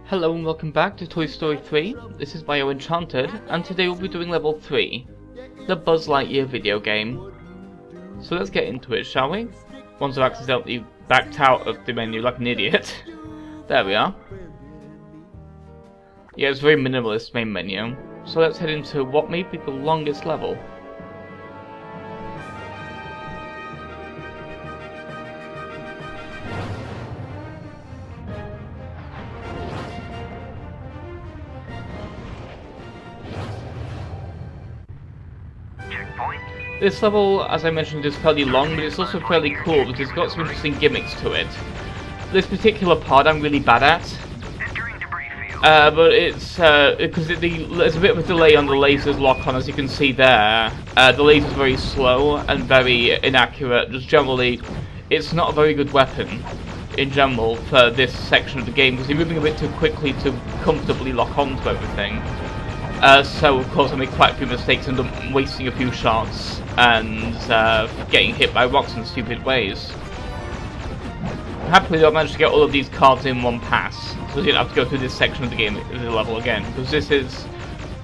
Hello and welcome back to Toy Story 3. This is Bio Enchanted, and today we'll be doing level 3, the Buzz Lightyear video game. So let's get into it, shall we? Once I've accidentally backed out of the menu like an idiot. There we are. Yeah, it's a very minimalist main menu. So let's head into what may be the longest level. This level, as I mentioned, is fairly long, but it's also fairly cool because it's got some interesting gimmicks to it. This particular part I'm really bad at, but it's because there's a bit of a delay on the laser's lock-on, as you can see there. The laser's very slow and very inaccurate. Just generally, it's not a very good weapon in general for this section of the game because you're moving a bit too quickly to comfortably lock onto everything. So of course I made quite a few mistakes and I'm wasting a few shots and getting hit by rocks in stupid ways. Happily though I managed to get all of these cards in one pass, so I didn't have to go through this section of the game, the level again, because this is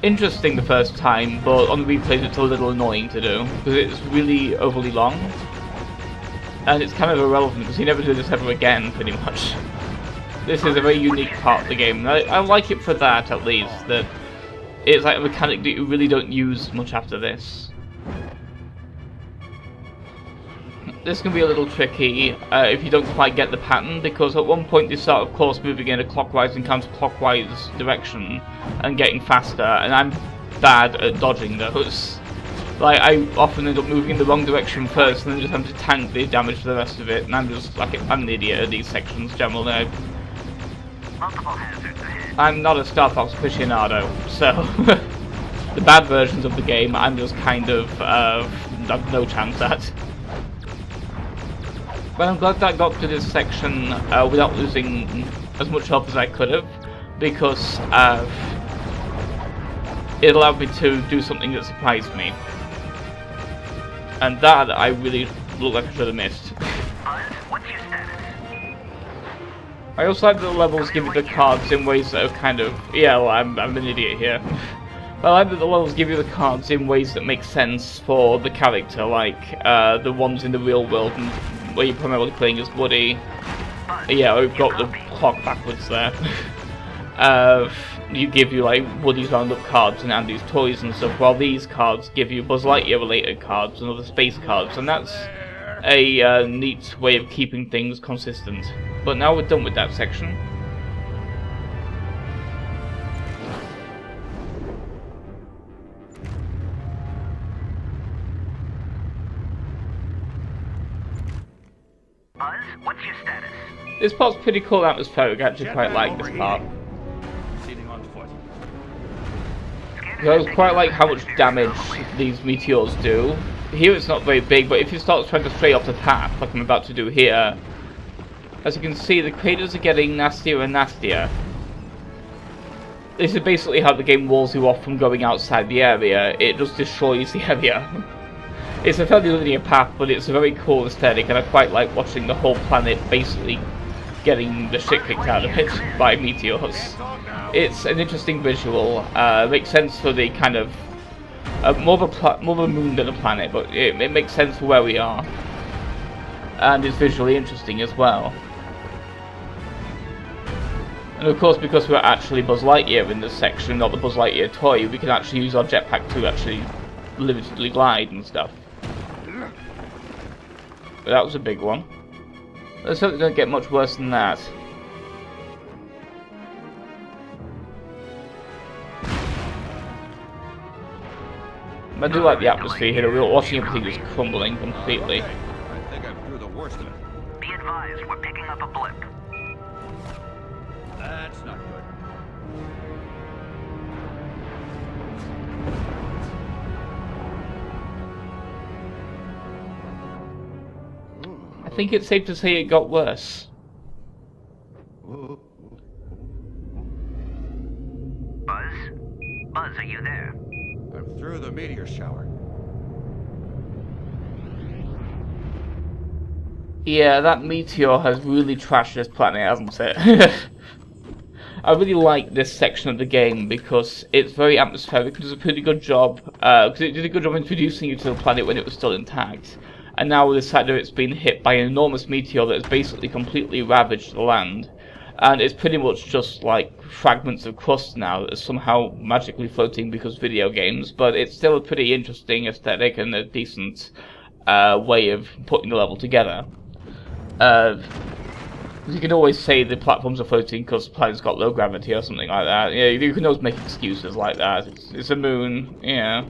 interesting the first time, but on the replays it's a little annoying to do, because it's really overly long. And it's kind of irrelevant, because you never do this ever again, pretty much. This is a very unique part of the game, and I like it for that at least, that it's like a mechanic that you really don't use much after this. This can be a little tricky if you don't quite get the pattern, because at one point you start, of course, moving in a clockwise and counterclockwise direction and getting faster, and I'm bad at dodging those. Like, I often end up moving in the wrong direction first and then just having to tank the damage for the rest of it, and I'm just like, I'm an idiot at these sections generally. Multiple hazards ahead. I'm not a Star Fox aficionado, so the bad versions of the game I'm just kind of have no chance at. But I'm glad that I got to this section without losing as much health as I could have, because it allowed me to do something that surprised me. And that I really look like I should have missed. What's your status? I also like that the levels give you the cards in ways that are kind of... Yeah, well, I'm an idiot here. But I like that the levels give you the cards in ways that make sense for the character, like the ones in the real world where you're primarily playing as Woody. Yeah, we've got the clock backwards there. You give you like Woody's Roundup cards and Andy's toys and stuff, while these cards give you Buzz Lightyear related cards and other space cards, and that's a neat way of keeping things consistent. But now we're done with that section. Buzz, what's your status? This part's pretty cool atmospheric, I actually quite like this part. I quite like how much damage these meteors do. Here it's not very big, but if you start trying to stray off the path, like I'm about to do here, as you can see, the craters are getting nastier and nastier. This is basically how the game walls you off from going outside the area. It just destroys the area. It's a fairly linear path, but it's a very cool aesthetic, and I quite like watching the whole planet basically getting the shit kicked out of it by meteors. It's an interesting visual. Makes sense for the kind of more of a moon than a planet, but it makes sense for where we are, and it's visually interesting as well. And of course, because we're actually Buzz Lightyear in this section, not the Buzz Lightyear toy, we can actually use our jetpack to actually limitedly glide and stuff. But that was a big one. Let's hope it doesn't get much worse than that. I do like the atmosphere here. We're watching everything just crumbling completely. I think I'm through the worst of it. Be advised, we're picking up a blip. That's not good. I think it's safe to say it got worse. Buzz? Buzz, are you there? I'm through the Meteor Shower. Yeah, that meteor has really trashed this planet, hasn't it? I really like this section of the game because it's very atmospheric. It does a pretty good job, because it did a good job introducing you to the planet when it was still intact. And now with the fact that it's been hit by an enormous meteor that has basically completely ravaged the land. And it's pretty much just like fragments of crust now that are somehow magically floating because video games, but it's still a pretty interesting aesthetic and a decent way of putting the level together. You can always say the platforms are floating because the planet's got low gravity or something like that. Yeah, you can always make excuses like that. It's a moon, yeah.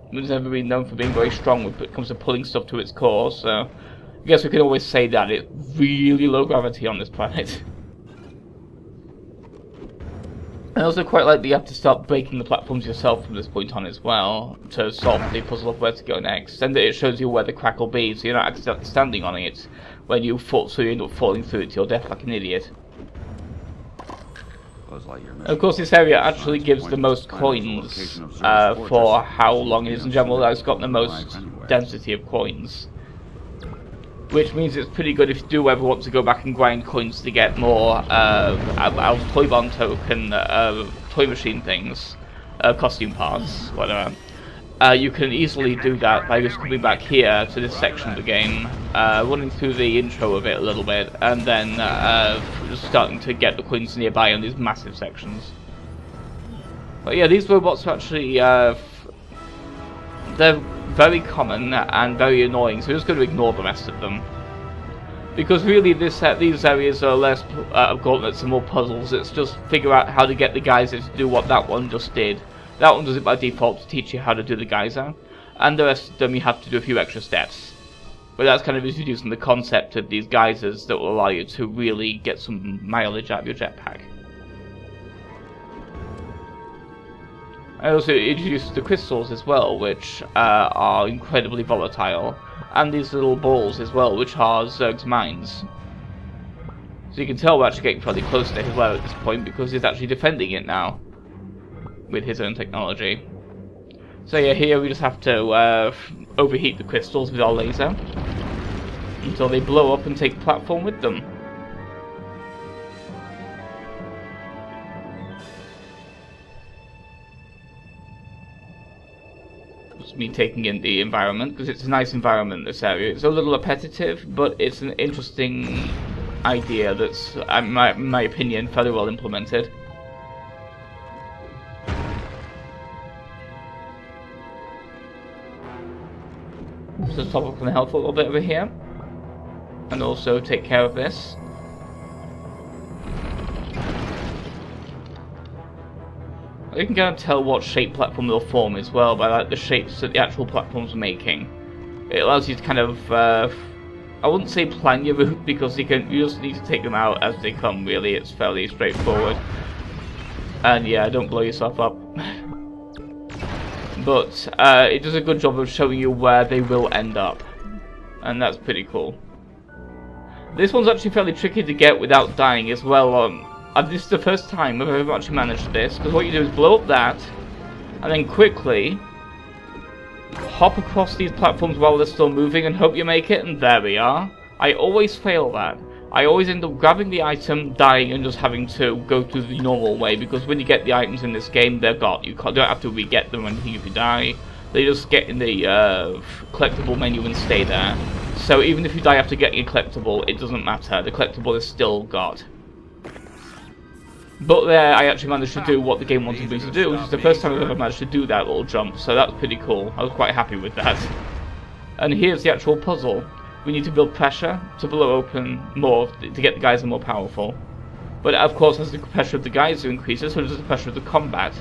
The moon's never been known for being very strong when it comes to pulling stuff to its core, so I guess we can always say that it's really low gravity on this planet. I also quite like that you have to start breaking the platforms yourself from this point on as well to solve the puzzle of where to go next, and it shows you where the crack will be, so you're not accidentally standing on it when you fall, so you end up falling through it to your death like an idiot. Of course, this area actually gives the most coins for how long it is in general. It's got the most density of coins, which means it's pretty good if you do ever want to go back and grind coins to get more out of Toy Barn token, toy machine things, costume parts, whatever. You can easily do that by just coming back here to this section of the game, running through the intro of it a little bit, and then just starting to get the coins nearby on these massive sections. But yeah, these robots are actually, they're very common and very annoying, so we're just going to ignore the rest of them. Because really these areas are less gauntlets and more puzzles. It's just figure out how to get the geyser to do what that one just did. That one does it by default to teach you how to do the geyser, and the rest of them you have to do a few extra steps. But that's kind of introducing the concept of these geysers that will allow you to really get some mileage out of your jetpack. I also introduced the crystals as well, which are incredibly volatile, and these little balls as well, which are Zerg's mines. So you can tell we're actually getting fairly close to his lair at this point because he's actually defending it now with his own technology. So yeah, here we just have to overheat the crystals with our laser until they blow up and take the platform with them. Just me taking in the environment, because it's a nice environment, this area. It's a little repetitive, but it's an interesting idea that's, in my opinion, fairly well implemented. So top up on the health a little bit over here, and also take care of this. You can kind of tell what shape platform they'll form as well by like the shapes that the actual platforms are making. It allows you to kind of, I wouldn't say plan your route, because you just need to take them out as they come. Really, it's fairly straightforward. And yeah, don't blow yourself up. But it does a good job of showing you where they will end up, and that's pretty cool. This one's actually fairly tricky to get without dying as well. This is the first time I've ever actually managed this, because what you do is blow up that, and then quickly hop across these platforms while they're still moving and hope you make it, and there we are. I always fail that. I always end up grabbing the item, dying, and just having to go through the normal way, because when you get the items in this game, they're got. You don't have to re-get them or anything if you die. They just get in the collectible menu and stay there. So even if you die after getting a collectible, it doesn't matter. The collectible is still got. But there, I actually managed to do what the game wanted me to do, which is the first time I've ever managed to do that little jump, so that's pretty cool. I was quite happy with that. And here's the actual puzzle. We need to build pressure to blow open more, to get the geyser more powerful. But of course, as the pressure of the geyser increases, so does the pressure of the combat,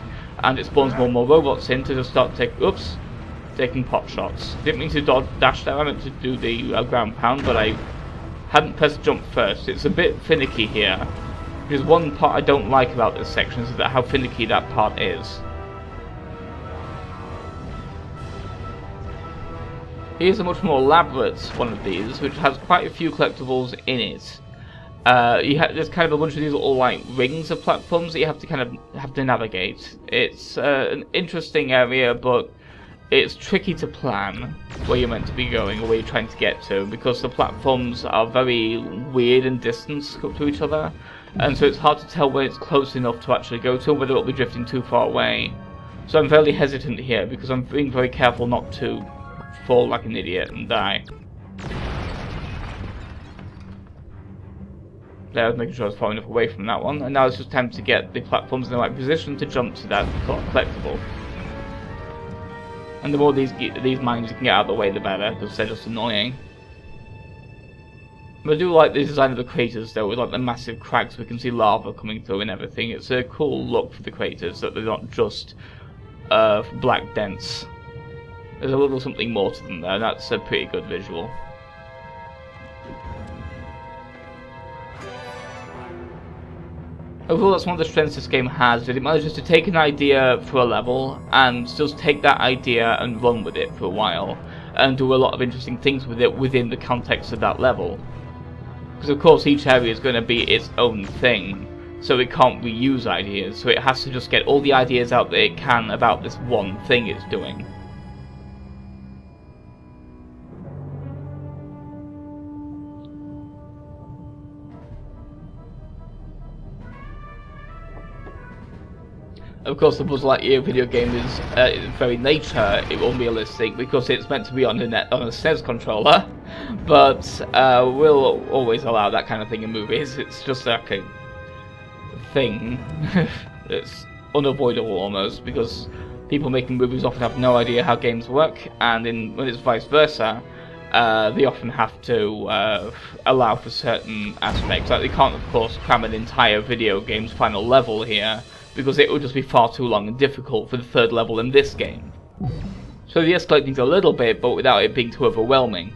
and it spawns more and more robots in to just start taking pot shots. Didn't mean to dash there, I meant to do the ground pound, but I hadn't pressed jump first. It's a bit finicky here. Because one part I don't like about this section is that how finicky that part is. Here's a much more elaborate one of these, which has quite a few collectibles in it. There's kind of a bunch of these little like rings of platforms that you have to navigate. It's an interesting area, but it's tricky to plan where you're meant to be going or where you're trying to get to, because the platforms are very weird in distance to each other, and so it's hard to tell when it's close enough to actually go to, whether it'll be drifting too far away. So I'm fairly hesitant here, because I'm being very careful not to fall like an idiot and die. There, I was making sure I was far enough away from that one, and now it's just time to get the platforms in the right position to jump to that collectible. And the more these mines you can get out of the way, the better, because they're just annoying. But I do like the design of the craters though, with like the massive cracks we can see lava coming through and everything. It's a cool look for the craters, that they're not just black dents. There's a little something more to them there, that's a pretty good visual. Overall, that's one of the strengths this game has, that it manages to take an idea for a level and just take that idea and run with it for a while, and do a lot of interesting things with it within the context of that level. Because of course each area is going to be its own thing, so it can't reuse ideas, so it has to just get all the ideas out that it can about this one thing it's doing. Of course, the Buzz Lightyear video game is, in very nature, unrealistic, because it's meant to be on a SNES controller, but we'll always allow that kind of thing in movies. It's just like a thing. It's unavoidable almost, because people making movies often have no idea how games work, and when it's vice versa, they often have to allow for certain aspects. Like, they can't, of course, cram an entire video game's final level here, because it would just be far too long and difficult for the third level in this game. So they escalate things a little bit, but without it being too overwhelming.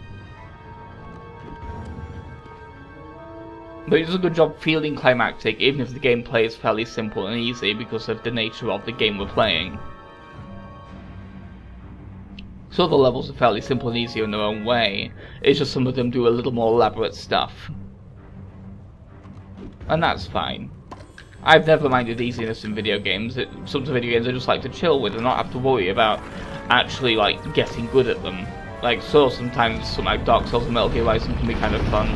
But it does a good job feeling climactic, even if the gameplay is fairly simple and easy because of the nature of the game we're playing. So the levels are fairly simple and easy in their own way, it's just some of them do a little more elaborate stuff. And that's fine. I've never minded easiness in video games. Some video games I just like to chill with and not have to worry about actually like getting good at them. Like, so sometimes something like Dark Souls and Metal Gear Rising can be kind of fun,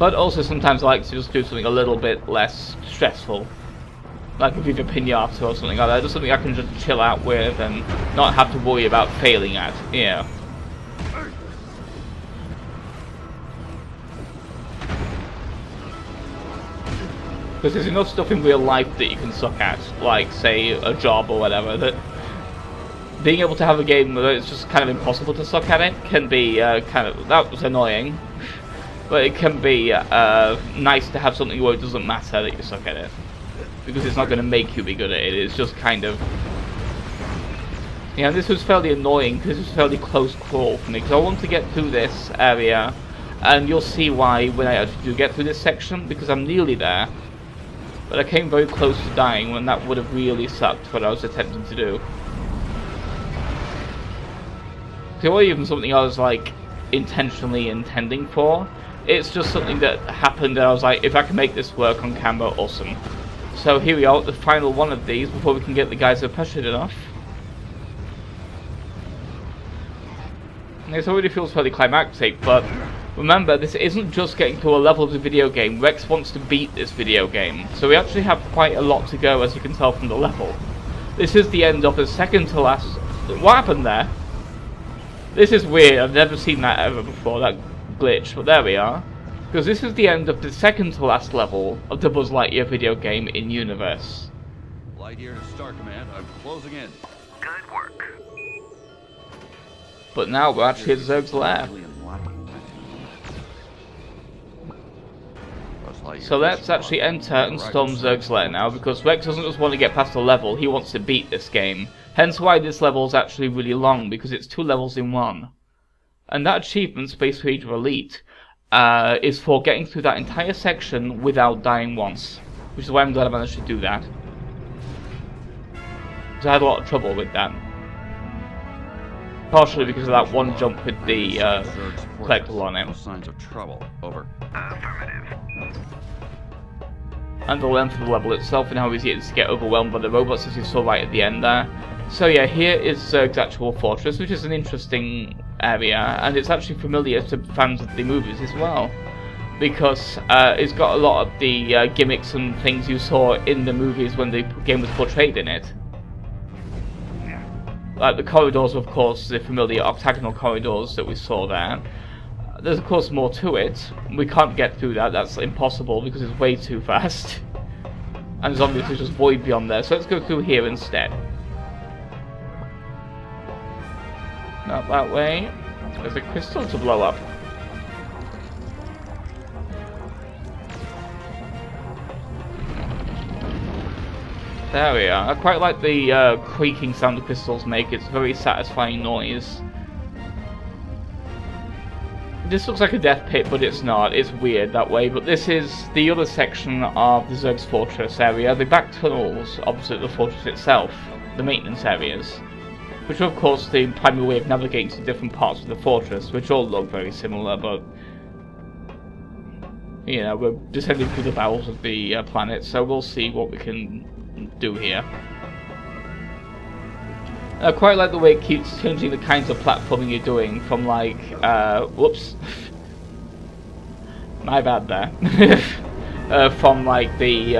but also sometimes I like to just do something a little bit less stressful, like a Viva Pinata or something like that. Just something I can just chill out with and not have to worry about failing at. Yeah. Because there's enough stuff in real life that you can suck at, like, say, a job or whatever, that being able to have a game where it's just kind of impossible to suck at it can be that was annoying, but it can be nice to have something where it doesn't matter that you suck at it, because it's not going to make you be good at it, it's just kind of... Yeah, this was fairly annoying, because this was fairly close crawl for me, because I want to get through this area, and you'll see why when I actually do get through this section, because I'm nearly there. But I came very close to dying when that would have really sucked what I was attempting to do. So it wasn't even something I was like intentionally intending for. It's just something that happened and I was like, if I can make this work on camera, awesome. So here we are at the final one of these before we can get the guys who are pressured enough. And this already feels fairly climactic, but remember, this isn't just getting to a level of the video game. Rex wants to beat this video game, so we actually have quite a lot to go, as you can tell from the level. This is the end of the second to last... What happened there? This is weird, I've never seen that ever before, that glitch, but there we are. Because this is the end of the second to last level of the Buzz Lightyear video game in universe. Lightyear to Star Command, I'm closing in. Good work. But now we're actually at Zurg's lair. So let's actually enter and storm Zurg's lair now, because Rex doesn't just want to get past the level, he wants to beat this game. Hence why this level is actually really long, because it's 2 levels in one. And that achievement, Space Ranger Elite, is for getting through that entire section without dying once. Which is why I'm glad I managed to do that. Because I had a lot of trouble with that. Partially because of that one jump with the collectible on it. No signs of trouble. Over. And the length of the level itself and how easy it is to get overwhelmed by the robots, as you saw right at the end there. So yeah, here is Zerg's actual fortress, which is an interesting area, and it's actually familiar to fans of the movies as well, because it's got a lot of the gimmicks and things you saw in the movies when the game was portrayed in it. Like the corridors, of course, the familiar octagonal corridors that we saw there. There's of course more to it. We can't get through that, that's impossible because it's way too fast. And there's obviously just void beyond there, so let's go through here instead. Not that way. There's a crystal to blow up. There we are. I quite like the creaking sound the crystals make. It's a very satisfying noise. This looks like a death pit, but it's not. It's weird that way. But this is the other section of the Zerg's Fortress area. The back tunnels opposite the fortress itself. The maintenance areas. Which are of course the primary way of navigating to different parts of the fortress, which all look very similar, but you know, we're descending through the bowels of the planet, so we'll see what we can do here. I quite like the way it keeps changing the kinds of platforming you're doing from like, whoops, my bad there, from like the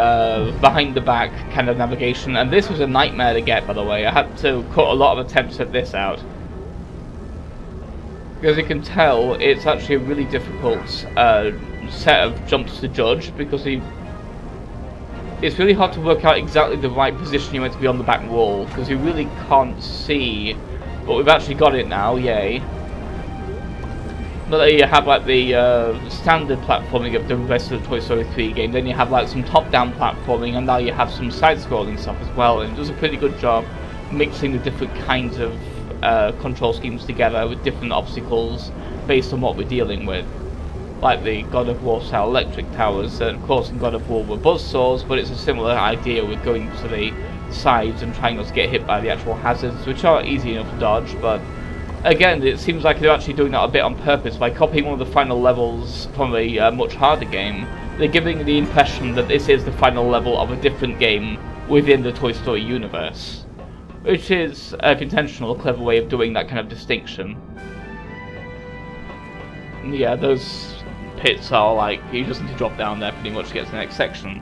behind the back kind of navigation, and this was a nightmare to get, by the way. I had to cut a lot of attempts at this out. Because you can tell, it's actually a really difficult set of jumps to judge, because it's really hard to work out exactly the right position you're meant to be on the back wall, because you really can't see. But we've actually got it now, yay. But there you have like the standard platforming of the rest of the Toy Story 3 game, then you have like some top-down platforming, and now you have some side-scrolling stuff as well, and it does a pretty good job mixing the different kinds of control schemes together with different obstacles based on what we're dealing with. Like the God of War style electric towers, and of course in God of War were buzzsaws, but it's a similar idea with going to the sides and trying not to get hit by the actual hazards, which are easy enough to dodge, but again, it seems like they're actually doing that a bit on purpose by copying one of the final levels from a much harder game. They're giving the impression that this is the final level of a different game within the Toy Story universe, which is, if intentional, a clever way of doing that kind of distinction. Yeah, those pits are like, you just need to drop down there pretty much to get to the next section.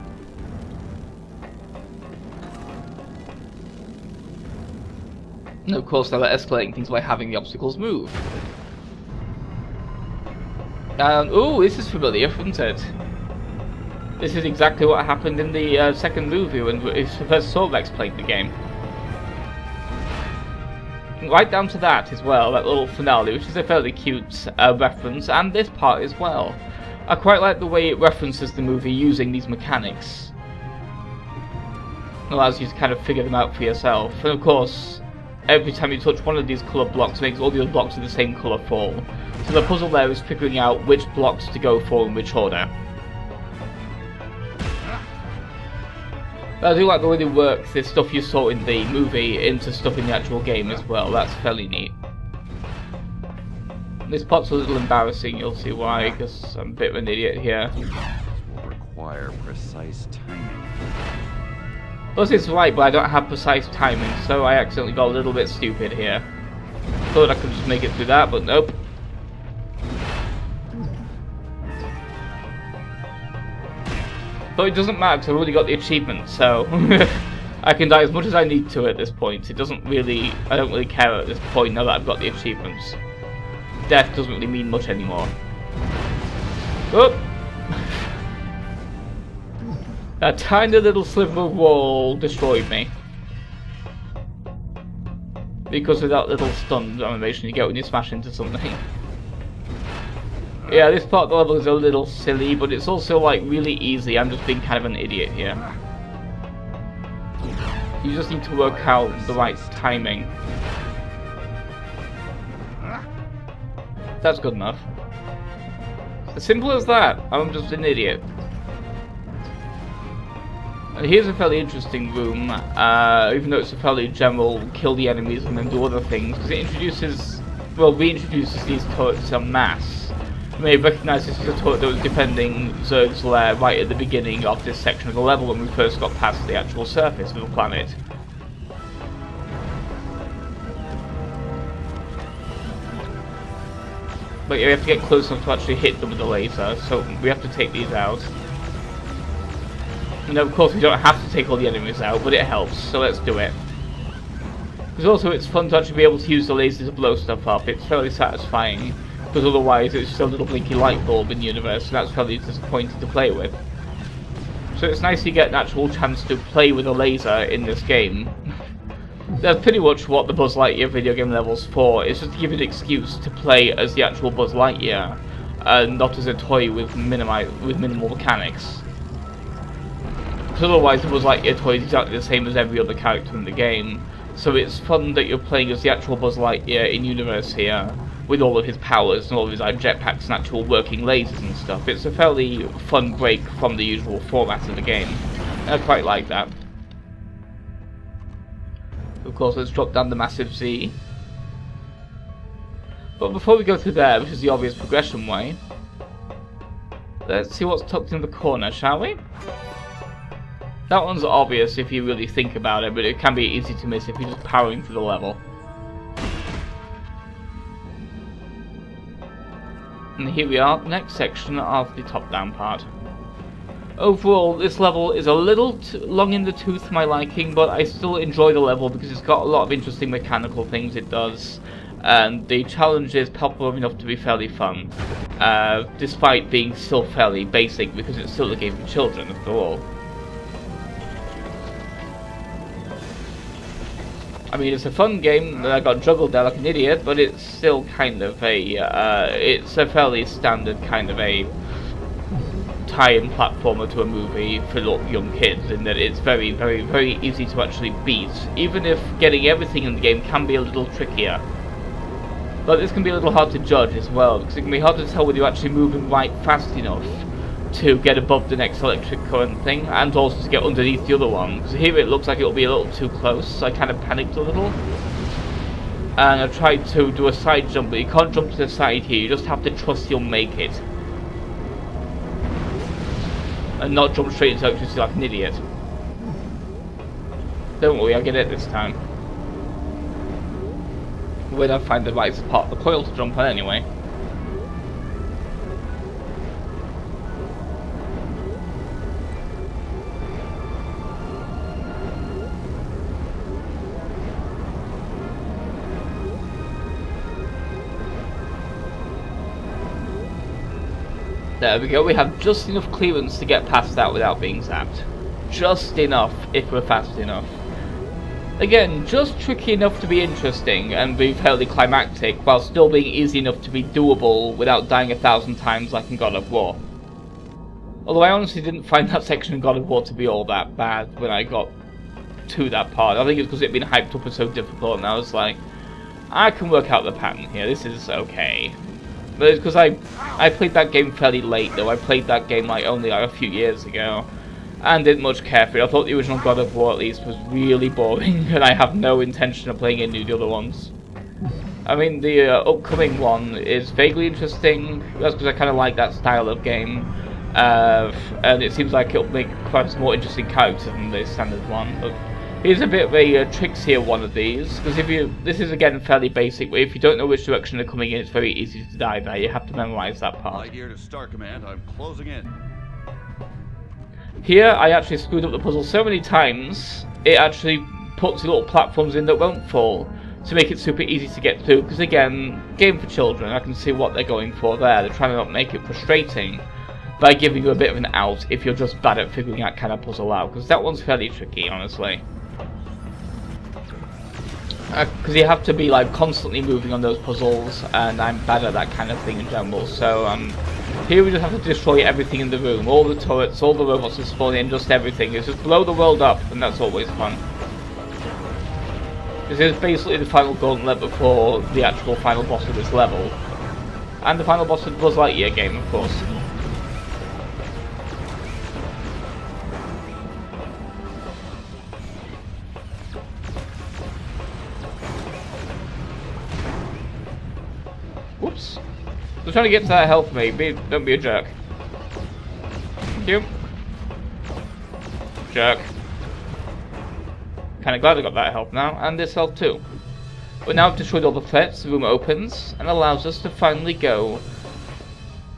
And of course now they're escalating things by having the obstacles move. Ooh, this is familiar, isn't it? This is exactly what happened in the second movie when Professor Sorvex played the game. Right down to that as well, that little finale, which is a fairly cute reference, and this part as well. I quite like the way it references the movie using these mechanics. It allows you to kind of figure them out for yourself, and of course, every time you touch one of these colour blocks, it makes all the other blocks of the same colour fall. So the puzzle there is figuring out which blocks to go for in which order. But I do like the way they work this stuff you saw in the movie into stuff in the actual game as well. That's fairly neat. This part's a little embarrassing, you'll see why, because I'm a bit of an idiot here. This will require precise timing. Plus it's right, but I don't have precise timing, so I accidentally got a little bit stupid here. Thought I could just make it through that, but nope. But it doesn't matter because I've already got the achievement, so I can die as much as I need to at this point. It doesn't really, I don't really care at this point now that I've got the achievements. Death doesn't really mean much anymore. Oh! That tiny little sliver of wall destroyed me. Because of that little stun animation you get when you smash into something. Yeah, this part of the level is a little silly, but it's also like really easy. I'm just being kind of an idiot here. You just need to work out the right timing. That's good enough. As simple as that. I'm just an idiot. And here's a fairly interesting room, even though it's a fairly general kill the enemies and then do other things, because it introduces, well, reintroduces these turrets en masse. You may recognise this as a turret that was defending Zerg's lair right at the beginning of this section of the level when we first got past the actual surface of the planet. But you have to get close enough to actually hit them with the laser, so we have to take these out. And of course we don't have to take all the enemies out, but it helps, so let's do it. Because also it's fun to actually be able to use the laser to blow stuff up. It's fairly satisfying, because otherwise it's just a little blinky light bulb in the universe, and that's fairly disappointing to play with. So it's nice to get an actual chance to play with a laser in this game. That's pretty much what the Buzz Lightyear video game level's for. It's just to give you an excuse to play as the actual Buzz Lightyear, and not as a toy with minimal mechanics. Because otherwise the Buzz Lightyear toy is exactly the same as every other character in the game. So it's fun that you're playing as the actual Buzz Lightyear in universe here, with all of his powers and all of his jetpacks and actual working lasers and stuff. It's a fairly fun break from the usual format of the game. And I quite like that. Of course, let's drop down the massive Z. But before we go through there, which is the obvious progression way, let's see what's tucked in the corner, shall we? That one's obvious if you really think about it, but it can be easy to miss if you're just powering through the level. And here we are, the next section of the top-down part. Overall, this level is a little long in the tooth for my liking, but I still enjoy the level because it's got a lot of interesting mechanical things it does, and the challenge is popular enough to be fairly fun, despite being still fairly basic because it's still a game for children after all. I mean, it's a fun game that I got juggled there like an idiot, but it's still kind of it's a fairly standard kind of a tie-in platformer to a movie for young kids, in that it's very, very, very easy to actually beat, even if getting everything in the game can be a little trickier. But this can be a little hard to judge as well, because it can be hard to tell whether you're actually moving right fast enough to get above the next electric current thing, and also to get underneath the other one. Because here it looks like it'll be a little too close, so I kind of panicked a little. And I tried to do a side jump, but you can't jump to the side here, you just have to trust you'll make it. And not jump straight into electricity like an idiot. Don't worry, I'll get it this time. When I find the right part of the coil to jump on anyway. There we go, we have just enough clearance to get past that without being zapped. Just enough, if we're fast enough. Again, just tricky enough to be interesting and be fairly climactic, while still being easy enough to be doable without dying 1,000 times like in God of War. Although I honestly didn't find that section in God of War to be all that bad when I got to that part. I think it's because it'd been hyped up as so difficult, and I was like, I can work out the pattern here, this is okay. But it's because I played that game fairly late though. I played that game only a few years ago, and didn't much care for it. I thought the original God of War at least was really boring, and I have no intention of playing any of the other ones. I mean, the upcoming one is vaguely interesting. That's because I kind of like that style of game, and it seems like it'll make quite a more interesting character than the standard one. But here's a bit of a trickier one of these, because this is again fairly basic, but if you don't know which direction they're coming in, it's very easy to die there. You have to memorize that part. Lightyear to Star Command, I'm closing in. Here, I actually screwed up the puzzle so many times, it actually puts little platforms in that won't fall, to make it super easy to get through, because again, game for children, I can see what they're going for there. They're trying to not make it frustrating by giving you a bit of an out if you're just bad at figuring that kind of puzzle out, because that one's fairly tricky, honestly. Because you have to be constantly moving on those puzzles, and I'm bad at that kind of thing in general. So here we just have to destroy everything in the room, all the turrets, all the robots that spawn in, just everything. It's just blow the world up, and that's always fun. This is basically the final gauntlet before the actual final boss of this level, and the final boss of the Buzz Lightyear game, of course. Whoops. I'm trying to get to that health, mate. Don't be a jerk. Thank you. Jerk. Kinda glad I got that health now, and this health too. But now I've destroyed all the threats, the room opens, and allows us to finally go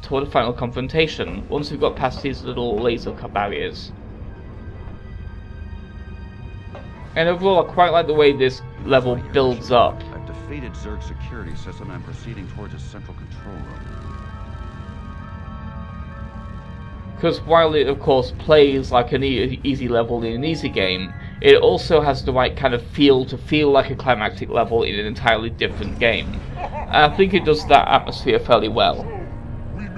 toward a final confrontation, once we've got past these little laser cut barriers. And overall, I quite like the way this level builds up. I've defeated Zerg's security system and I'm proceeding towards a central control room. Because while it of course plays like an easy level in an easy game, it also has the right kind of feel to feel like a climactic level in an entirely different game. And I think it does that atmosphere fairly well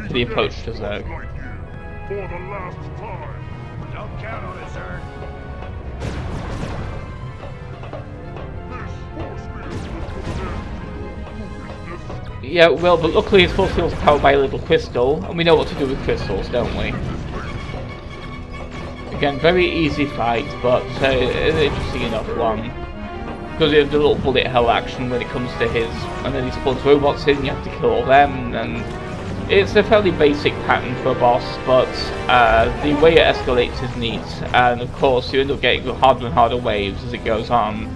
for the approach to Zerg. For the last time. Don't count on it, sir. Yeah, well, but luckily his force field's powered by a little crystal, and we know what to do with crystals, don't we? Again, very easy fight, but an interesting enough one. Because we have the little bullet hell action when it comes to his, and then he spawns robots in, you have to kill all them, and it's a fairly basic pattern for a boss, but the way it escalates is neat, and of course you end up getting harder and harder waves as it goes on.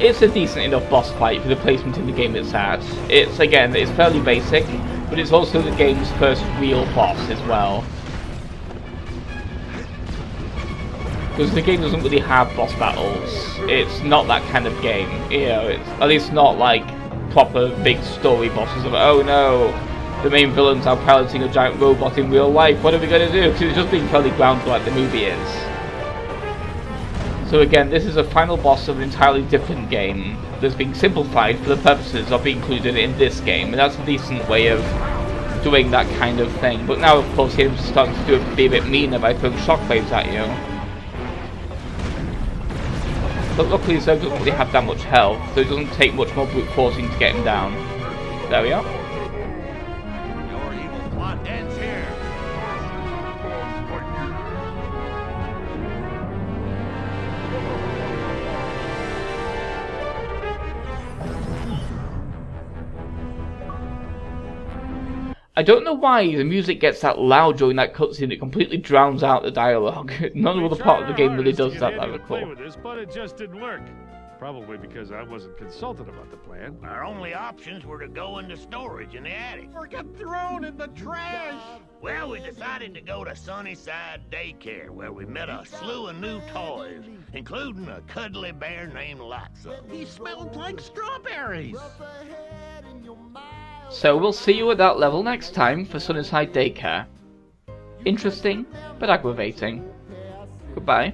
It's a decent enough boss fight for the placement in the game it's at. It's fairly basic, but it's also the game's first real boss as well. Because the game doesn't really have boss battles. It's not that kind of game. You know, it's at least not like proper big story bosses of, oh no, the main villains are piloting a giant robot in real life, what are we going to do? Because it's just being fairly grounded like the movie is. So again, this is a final boss of an entirely different game that's being simplified for the purposes of being included in this game, and that's a decent way of doing that kind of thing. But now, of course, he's starting to be a bit meaner by throwing shockwaves at you. But luckily, Zerg doesn't really have that much health, so it doesn't take much more brute forcing to get him down. There we are. Your evil plot ends here. I don't know why the music gets that loud during that cutscene. It completely drowns out the dialogue. None of the part of the game really does that, I recall. With this, but it just didn't work. Probably because I wasn't consulted about the plan. Our only options were to go into storage in the attic. Or get thrown in the trash. Well, we decided to go to Sunnyside Daycare, where we met a slew of new toys, including a cuddly bear named Lotso. He smelled like strawberries. So we'll see you at that level next time for Sunnyside Daycare. Interesting, but aggravating. Goodbye.